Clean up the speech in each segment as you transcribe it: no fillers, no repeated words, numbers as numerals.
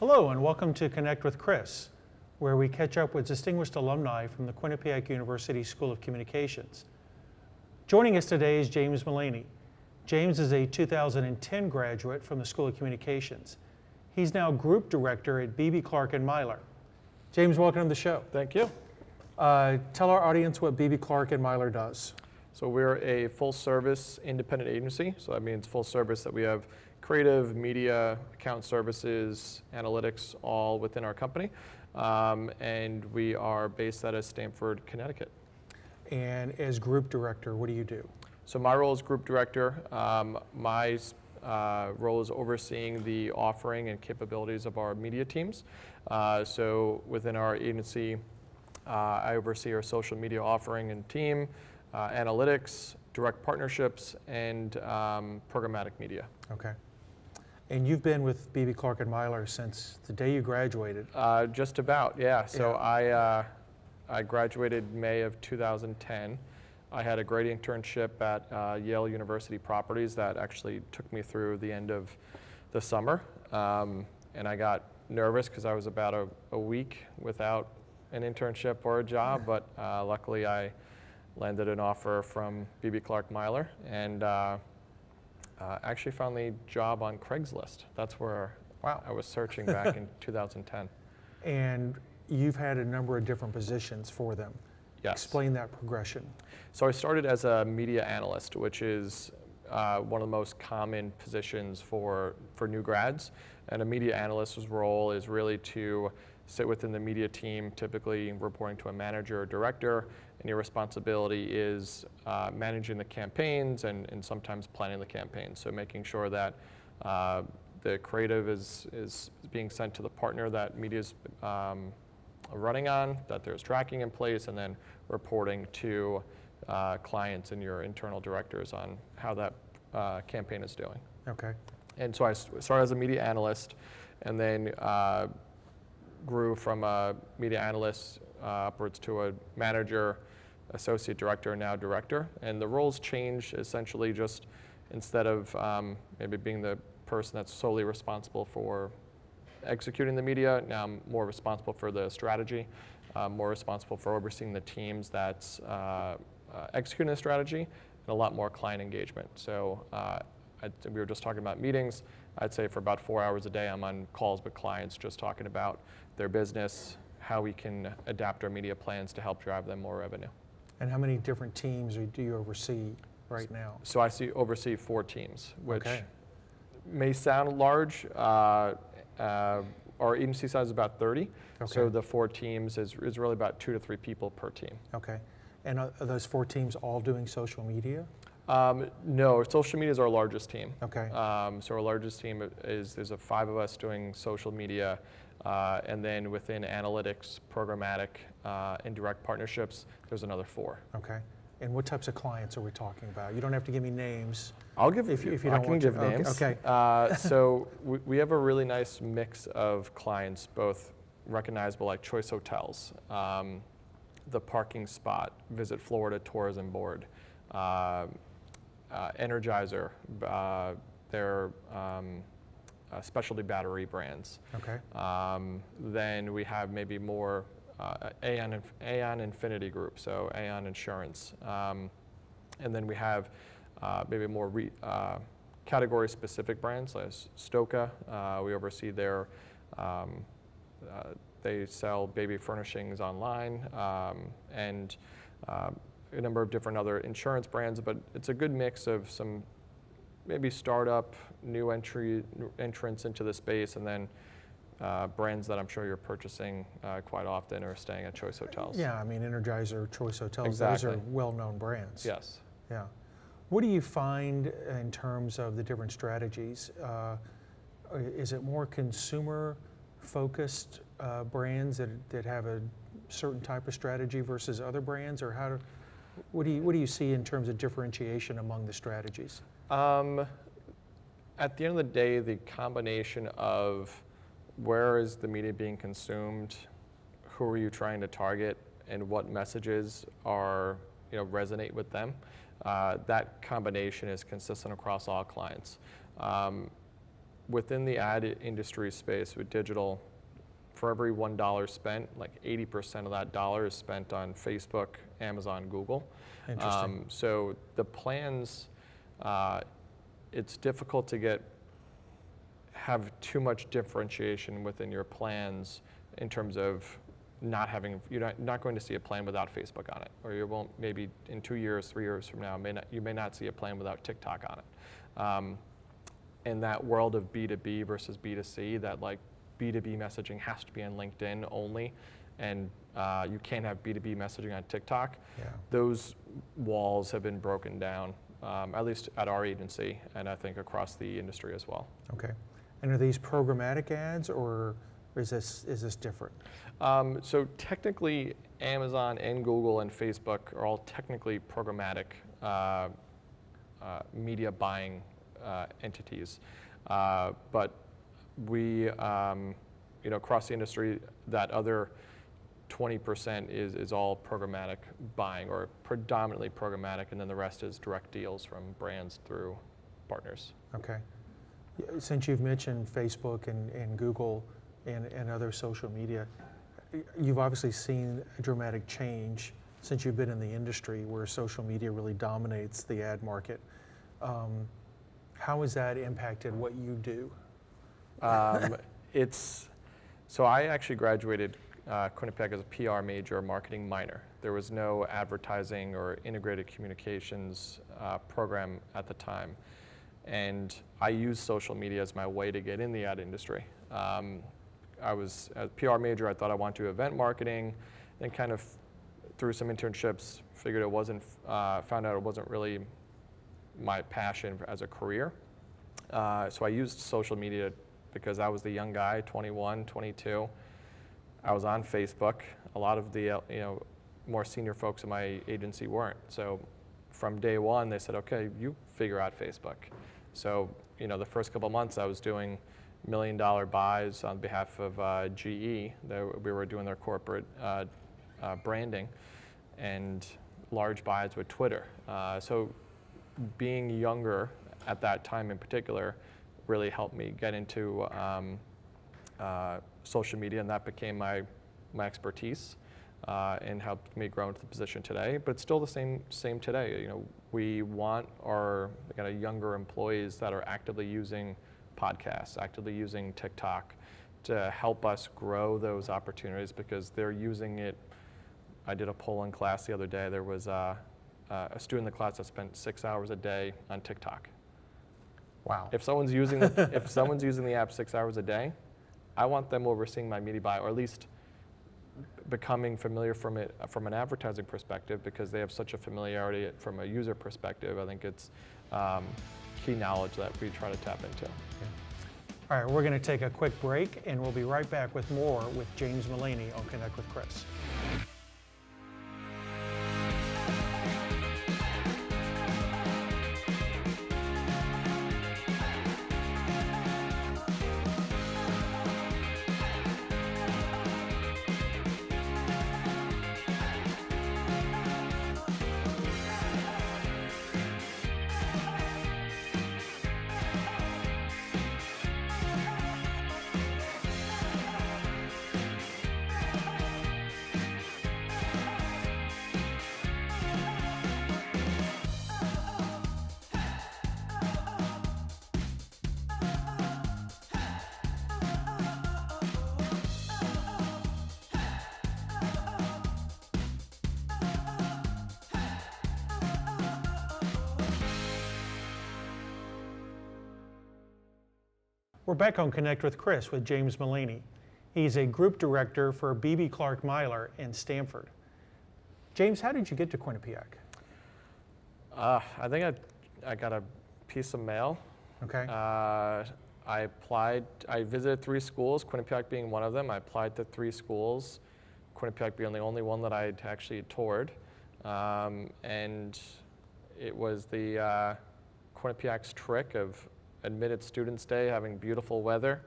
Hello and welcome to Connect with Chris, where we catch up with distinguished alumni from the Quinnipiac University School of Communications. Joining us today is James Mullany. James is a 2010 graduate from the School of Communications. He's now Group Director at Beeby Clark Meyler. James, welcome to the show. Thank you. Tell our audience what Beeby Clark Meyler does. So we're a full-service independent agency. So that means full service that we have creative, media, account services, analytics, all within our company. And we are based out of Stamford, Connecticut. And as Group Director, what do you do? So my role is Group Director. My role is overseeing the offering and capabilities of our media teams. So within our agency, I oversee our social media offering and team, analytics, direct partnerships, and programmatic media. Okay. And you've been with Beeby Clark Meyler since the day you graduated. Just about, yeah. So I graduated May of 2010. I had a great internship at Yale University Properties that actually took me through the end of the summer. And I got nervous because I was about a week without an internship or a job, but luckily I landed an offer from Beeby Clark Meyler and actually found the job on Craigslist. That's where I was searching back in 2010. And you've had a number of different positions for them. Yes. Explain that progression. So I started as a media analyst, which is one of the most common positions for new grads. And a media analyst's role is really to sit within the media team, typically reporting to a manager or director, and your responsibility is managing the campaigns and sometimes planning the campaigns. So making sure that the creative is being sent to the partner that media's running on, that there's tracking in place, and then reporting to clients and your internal directors on how that campaign is doing. Okay. And so I started as a media analyst and then grew from a media analyst upwards to a manager, associate director, and now director. And the roles change essentially just instead of maybe being the person that's solely responsible for executing the media, now I'm more responsible for the strategy, more responsible for overseeing the teams that's executing the strategy, and a lot more client engagement. So we were just talking about meetings. I'd say for about 4 hours a day I'm on calls with clients just talking about their business, how we can adapt our media plans to help drive them more revenue. And how many different teams do you oversee right now? So I oversee 4 teams, which may sound large. Our agency size is about 30, so the 4 teams is really about 2 to 3 people per team. Okay, and are those 4 teams all doing social media? No, social media is our largest team. Okay. So our largest team there's 5 of us doing social media, and then within analytics, programmatic, and direct partnerships, there's another 4. Okay. And what types of clients are we talking about? You don't have to give me names. I'll give if you I don't can want give to. names. Okay. So we have a really nice mix of clients, both recognizable like Choice Hotels, the Parking Spot, Visit Florida Tourism Board, Energizer, their specialty battery brands. Okay. Then we have maybe more Aon Infinity Group, so Aon Insurance. And then we have maybe more category-specific brands like Stoka. We oversee their, they sell baby furnishings online, and a number of different other insurance brands, but it's a good mix of some maybe startup, new entrants into the space, and then brands that I'm sure you're purchasing quite often or staying at Choice Hotels. Yeah, I mean Energizer, Choice Hotels, exactly. Those are well-known brands. Yes. Yeah. What do you find in terms of the different strategies? Is it more consumer-focused brands that have a certain type of strategy versus other brands, or what do you see in terms of differentiation among the strategies? At the end of the day, the combination of where is the media being consumed, who are you trying to target, and what messages are resonate with them. That combination is consistent across all clients. within the ad industry space with digital, for every $1 spent, like 80% of that dollar is spent on Facebook, Amazon, Google. Interesting. So the plans, it's difficult to have too much differentiation within your plans in terms of you're not going to see a plan without Facebook on it, or you won't, maybe in 2 years, 3 years from now, you may not see a plan without TikTok on it. In that world of B2B versus B2C, that like B2B messaging has to be on LinkedIn only, and you can't have B2B messaging on TikTok. Yeah. Those walls have been broken down, at least at our agency, and I think across the industry as well. Okay. And are these programmatic ads, or is this different? So technically, Amazon and Google and Facebook are all technically programmatic media buying entities, but we, across the industry, that other 20% is all programmatic buying, or predominantly programmatic, and then the rest is direct deals from brands through partners. Okay. Since you've mentioned Facebook and Google and other social media, you've obviously seen a dramatic change since you've been in the industry, where social media really dominates the ad market. How has that impacted what you do? So I actually graduated Quinnipiac as a PR major, marketing minor. There was no advertising or integrated communications program at the time. And I used social media as my way to get in the ad industry. I was a PR major, I thought I wanted to do event marketing, then kind of through some internships, figured found out it wasn't really my passion as a career. So I used social media because I was the young guy, 21, 22. I was on Facebook. A lot of the more senior folks in my agency weren't. So from day one, they said, okay, you figure out Facebook. So the first couple of months I was doing $1 million buys on behalf of GE. We were doing their corporate branding, and large buys with Twitter. So being younger at that time in particular really helped me get into social media, and that became my expertise and helped me grow into the position today. But it's still the same today. We want our kind of younger employees that are actively using podcasts, actively using TikTok to help us grow those opportunities, because they're using it. I did a poll in class the other day. There was a student in the class that spent 6 hours a day on TikTok. Wow. If someone's using the app 6 hours a day, I want them overseeing my media buy, or at least becoming familiar from it from an advertising perspective, because they have such a familiarity from a user perspective. I think it's key knowledge that we try to tap into. Okay. All right, we're going to take a quick break, and we'll be right back with more with James Mullany on Connect with Chris. We're back on Connect with Chris with James Mullany. He's a group director for Beeby Clark Meyler in Stamford. James, how did you get to Quinnipiac? I think I got a piece of mail. Okay. I applied. I visited 3 schools, Quinnipiac being one of them. I applied to 3 schools, Quinnipiac being the only one that I'd actually toured. And it was the Quinnipiac's trick of admitted students day, having beautiful weather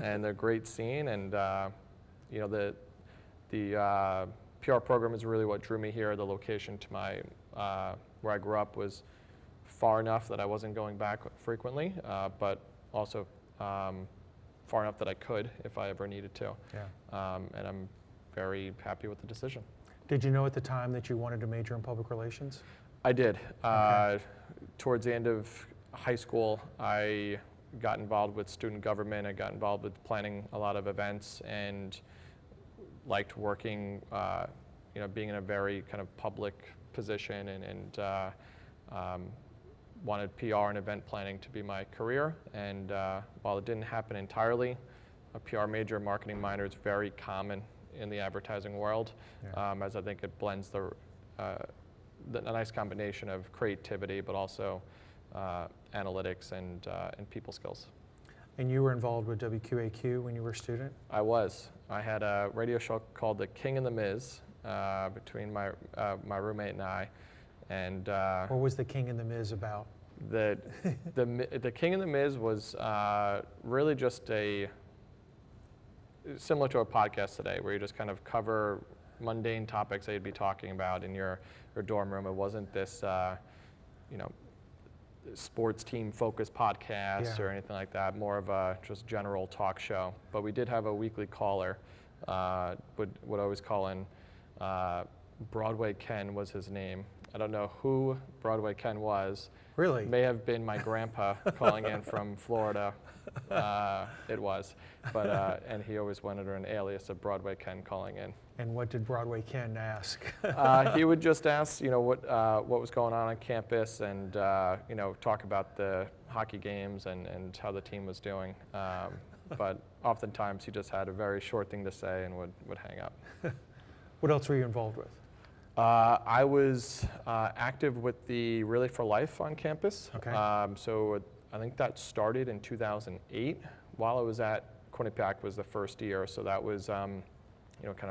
and a great scene, and the PR program is really what drew me here. The location to my where I grew up was far enough that I wasn't going back frequently, but also far enough that I could if I ever needed to. Yeah. And I'm very happy with the decision. Did you know at the time that you wanted to major in public relations? I did. Okay. Towards the end of high school, I got involved with student government. I got involved with planning a lot of events and liked working, being in a very kind of public position and wanted PR and event planning to be my career. And while it didn't happen entirely, a PR major, marketing minor is very common in the advertising world, Yeah. as I think it blends a nice combination of creativity, but also analytics and people skills. And you were involved with WQAQ when you were a student? I was. I had a radio show called The King and the Miz between my roommate and I. And what was The King and the Miz about? The King and the Miz was really just similar to a podcast today, where you just kind of cover mundane topics that you'd be talking about in your dorm room. It wasn't this, sports team focused podcast Yeah. or anything like that. More of a just general talk show. But we did have a weekly caller. Would always call in. Broadway Ken was his name. I don't know who Broadway Ken was. Really? May have been my grandpa calling in from Florida. It was, but and he always wanted an alias of Broadway Ken calling in. And what did Broadway Ken ask? He would just ask, what was going on campus, and talk about the hockey games and how the team was doing. But oftentimes he just had a very short thing to say and would hang up. What else were you involved with? I was active with the Relay for Life on campus. Okay. So I think that started in 2008. While I was at Quinnipiac was the first year, so that was kind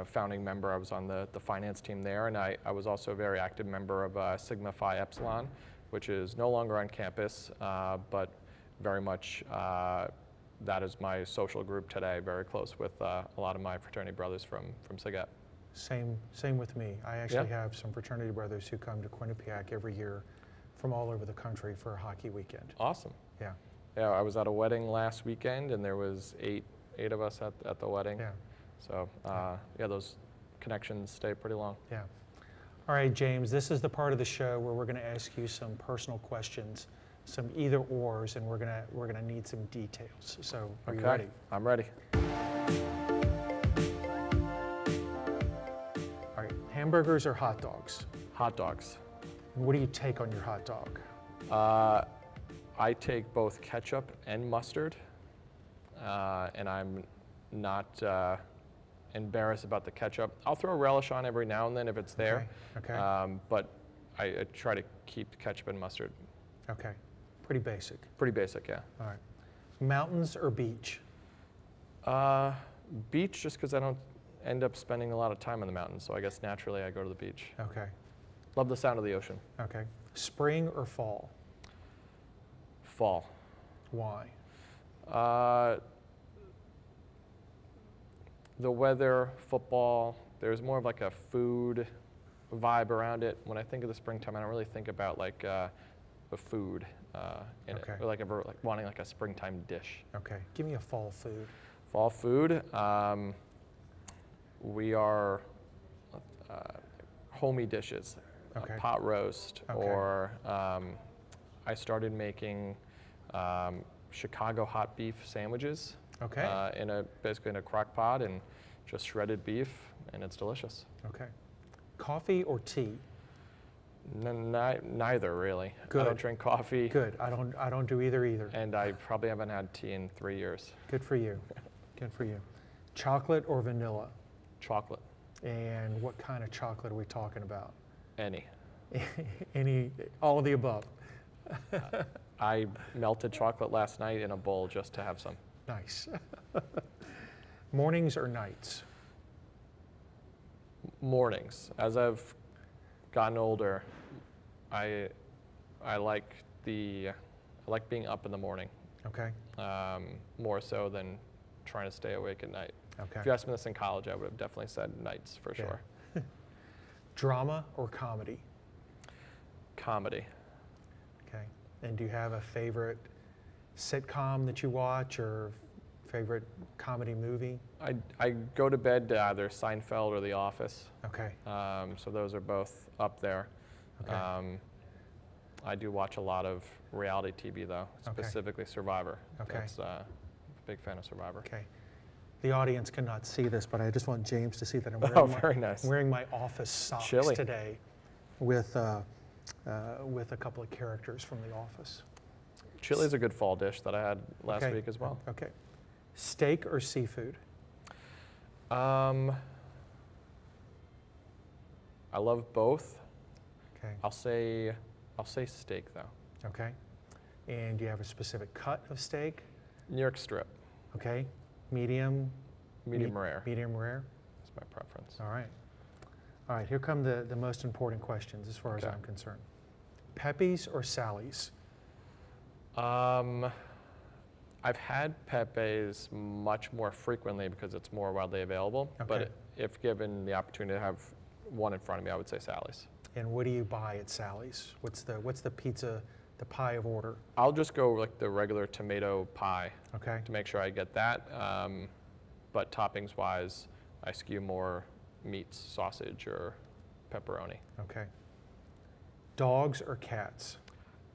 of founding member. I was on the finance team there, and I was also a very active member of Sigma Phi Epsilon, which is no longer on campus, but very much that is my social group today. Very close with a lot of my fraternity brothers from Sig Ep. Same with me. I actually Yeah. have some fraternity brothers who come to Quinnipiac every year from all over the country for a hockey weekend. Awesome. Yeah. Yeah, I was at a wedding last weekend, and there was eight of us at the wedding. Yeah. So those connections stay pretty long. Yeah. All right, James, this is the part of the show where we're going to ask you some personal questions, some either ors, and we're going to need some details. So are you ready? I'm ready. All right, hamburgers or hot dogs? Hot dogs. And what do you take on your hot dog? I take both ketchup and mustard, and I'm not embarrassed about the ketchup. I'll throw a relish on every now and then if it's there. Okay. But I try to keep ketchup and mustard. Okay. Pretty basic. Pretty basic, yeah. All right. Mountains or beach? Beach, just because I don't end up spending a lot of time in the mountains, so I guess naturally I go to the beach. Okay. Love the sound of the ocean. Okay. Spring or fall? Fall. Why? The weather, football, there's more of like a food vibe around it. When I think of the springtime, I don't really think about like the food in Okay. it, or like ever like wanting like a springtime dish. Okay. Give me a fall food. Fall food, we are homey dishes, Okay. pot roast, Okay. or I started making Chicago hot beef sandwiches. Okay. Basically in a crock pot, and just shredded beef, and it's delicious. Okay. Coffee or tea? Neither really. Good. I don't drink coffee. Good. I don't do either. And I probably haven't had tea in 3 years. Good for you. Good for you. Chocolate or vanilla? Chocolate. And what kind of chocolate are we talking about? Any. All of the above. I melted chocolate last night in a bowl just to have some. Nice. Mornings or nights? Mornings. As I've gotten older, I like being up in the morning, Okay. more so than trying to stay awake at night. Okay. If you asked me this in college, I would have definitely said nights for Yeah. sure. Drama or comedy? Comedy. Okay. And do you have a favorite sitcom that you watch or favorite comedy movie? I go to bed to either Seinfeld or The Office. Okay. So those are both up there. Okay. I do watch a lot of reality TV though, Okay. specifically Survivor. Okay. That's a big fan of Survivor. Okay. The audience cannot see this, but I just want James to see that I'm Oh, very nice. wearing my office socks Chilly. today with a couple of characters from The Office. Chili is a good fall dish that I had last Okay. week as well. Okay. Steak or seafood? I love both. Okay. I'll say steak though. Okay. And do you have a specific cut of steak? New York strip, Okay. Medium? medium rare. Medium rare? That's my preference. All right. All right, here come the most important questions as far as Okay. I'm concerned. Pepe's or Sally's? I've had Pepe's much more frequently because it's more widely available. Okay. But if given the opportunity to have one in front of me, I would say Sally's. And what do you buy at Sally's? What's the pizza, the pie of order? I'll just go like the regular tomato pie Okay. to make sure I get that. But toppings wise, I skew more meats, sausage, or pepperoni. Okay. Dogs or cats?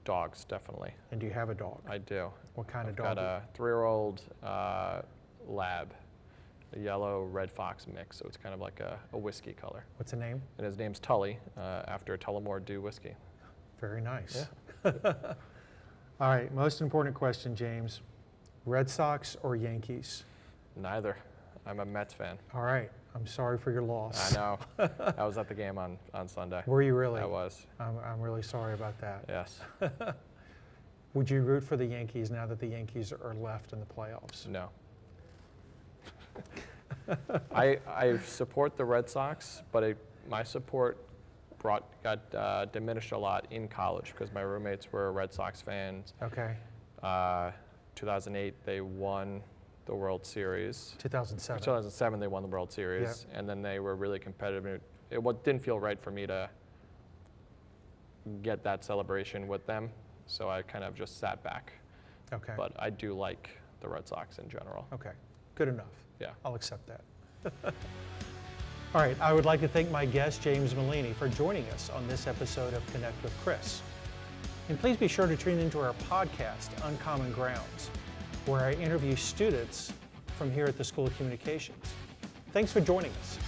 Dogs, definitely. And do you have a dog? I do. What kind of I've dog? got a 3-year-old lab, a yellow-red fox mix, so it's kind of like a whiskey color. What's the name? And his name's Tully, after Tullamore Dew whiskey. Very nice. Yeah. All right, most important question, James. Red Sox or Yankees? Neither. I'm a Mets fan. All right, I'm sorry for your loss. I know. I was at the game on Sunday. Were you really? I was. I'm really sorry about that. Yes. Would you root for the Yankees now that the Yankees are left in the playoffs? No. I support the Red Sox, but my support got diminished a lot in college because my roommates were Red Sox fans. Okay. 2008, they won the World Series. 2007. 2007, they won the World Series, and then they were really competitive. And it didn't feel right for me to get that celebration with them, so I kind of just sat back. Okay. But I do like the Red Sox in general. Okay. Good enough. Yeah. I'll accept that. All right. I would like to thank my guest, James Mullany, for joining us on this episode of Connect with Chris. And please be sure to tune into our podcast, Uncommon Grounds, where I interview students from here at the School of Communications. Thanks for joining us.